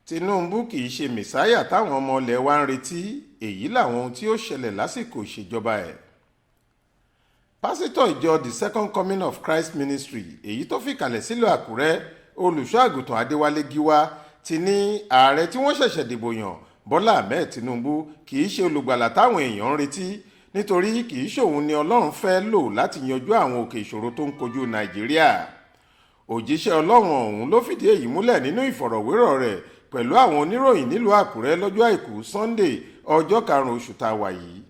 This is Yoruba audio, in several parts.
Tinubu kì í ṣe Mesaya táwọn ọmọ ilẹ̀ wa ń retí, èyí làwọn ohun tí ó ṣẹlẹ̀ lásìkò ìṣèjọba ẹ̀. Pásítọ̀ ìjọ The Second Coming of Christ Ministry èyí tó fìkàlẹ̀ sílùú Àkúrẹ́, olùṣọ́ àgùntàn Adéwálé Gíwá ti ní ààrẹ tí wọ́n ṣẹ̀ṣẹ̀ dìbò yàn Bọ́lá Ahmed Tinubu kì í ṣe olùgbàlà táwọn èèyàn ń retí, nítorí kì í ṣòun ni Ọlọ́run fẹ́ lò láti yanjú àwọn òkè ìṣòro tó ń kojú Nàìjíríà. Òjíṣẹ́ Ọlọ́run ọ̀hún ló fìdí èyí múlẹ̀ nínú ìfọ̀rọ̀wérọ̀ rẹ̀ pẹ̀lú àwọn oníròyìn nílùú Àkúrẹ́ lọ́jọ́ àìkú Sunday ọjọ́ 5 oṣù tá a wà yìí.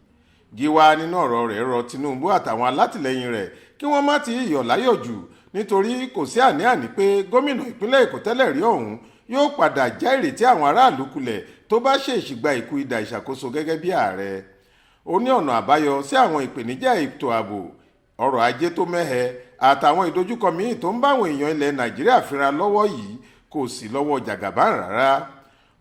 Gíwá nínú ọ̀rọ̀ rẹ̀ rọ Tinubu àtàwọn alátìlẹyìn rẹ̀ kí wọ́n má ti yọ̀ láyọ̀ jù, nítorí kò sí àní-àní pé gómìnà ìpínlẹ̀ Èkó tẹ́lẹ̀ rí ọ̀hún yóò padà já ìrètí àwọn aráàlú kulẹ̀ tó bá ṣèèṣì gba ìkú idà ìṣàkóso gẹ́gẹ́ bí ààrẹ. Ó ní ọ̀nà àbáyọ sí àwọn ìpèníjà ètò ààbò, ọrọ̀ ajé tó mẹ́hẹ àtàwọn ìdojúkọ míì tó ń báwọn èèyàn ilẹ̀ Nàìjíríà fínra lọ́wọ́ yìí kò sí lọ́wọ́ Jagaban rárá.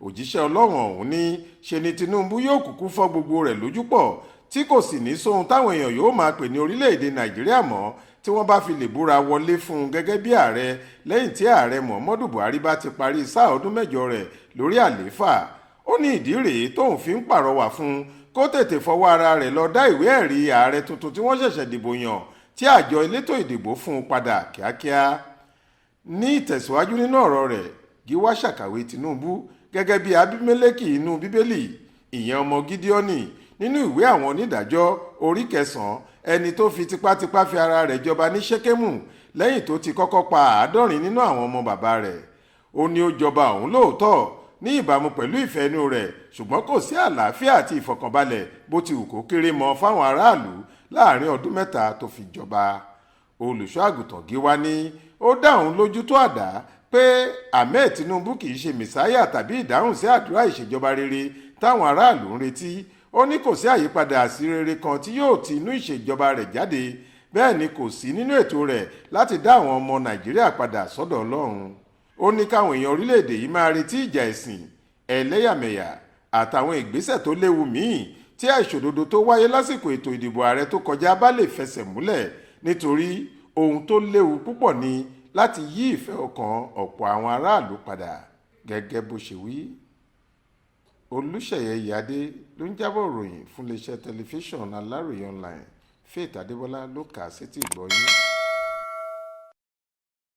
Òjíṣẹ́ Ọlọ́run ọ̀hún ní ṣe ni Tinubu yóò kúkú fọ́ gbogbo rẹ̀ lójú pọ̀, tí kò sì ní sóhun táwọn èèyàn yóò máa pè ní orílẹ̀-èdè Nàìjíríà mọ́ tí wọ́n bá fi lè búra wọlé fún un gẹ́gẹ́ bí ààrẹ lẹ́yìn tí ààrẹ Muhammadu Buhari bá ti parí sáà ọdún 7 rẹ̀ lórí àlééfà. Ó ní ìdí rèé tóun fi ń pàrọwà fún un kó tètè fọwọ́ ara rẹ̀ lọ dá ìwé ẹ̀rí ààrẹ tuntun tí wọ́n ṣẹ̀ṣẹ̀ dìbò yàn tí àjọ elétò ìdìbò fún un padà kíákíá. Ní ìtẹ̀síwájú nínú ọ̀rọ̀ rẹ̀, Gíwá ṣàkàwé Tinubu gẹ́gẹ́ bí Abimeleki inú Bíbélì, ìyẹn ọmọ Gídíọ́nì nínú ìwé àwọn onídàájọ́ orí 9, ẹni tó fi tipátipá fi ara rẹ̀ jọba ní Ṣékémù lẹ́yìn tó ti kọ́kọ́ pa 70 nínú àwọn ọmọ bàbá rẹ̀. Ó ní ó jọba òun lóòótọ́ ní ìbámu pẹ̀lú ìfẹ́ inú rẹ̀, ṣùgbọ́n kò sí àlàáfíà àti ìfọ̀kànbalẹ̀ bó ti wù kó kéré mọ́ fáwọn aráàlú láàrin ọdún 3 tó fi jọba. Olùṣọ́ àgùntàn Gíwá ní ó dá òun lójú tó àdá pé Ahmed Tinubu kì í ṣe Mesaya tàbí ìdáhùn sí àdúrà ìṣèjọba rere táwọn aráàlú ń retí. Ó ní kò sí àyípadà àsírere kan tí yóò ti inú ìṣèjọba rẹ̀ jáde, bẹ́ẹ̀ ni kò sí nínú ètò rẹ̀ láti dá àwọn ọmọ Nàìjíríà padà sọ́dọ̀ Ọlọ́run. Ó ní káwọn èèyàn orílẹ̀-èdè yìí máa retí ìjà ẹ̀sìn, ẹlẹ́yàmẹ̀yà àtàwọn ìgbésẹ̀ tó léwu míì tí àìṣòdodo tó wáyé lásìkò ètò ìdìbò ààrẹ tó kọjá bá lè fẹsẹ̀ múlẹ̀, nítorí ohun tó léwu púpọ̀ ni láti yí ìfẹ́ ọkàn ọ̀pọ̀ àwọn aráàlú padà gẹ́gẹ́ bó ṣe wí. Olúṣèyẹ Ìyáde ló ń jábọ̀ ròyìn fún iléeṣẹ́ tẹlifíṣàn Aláròyé online. Faith Adébọ́lá ló kà á sétí ìgbọ́ yín.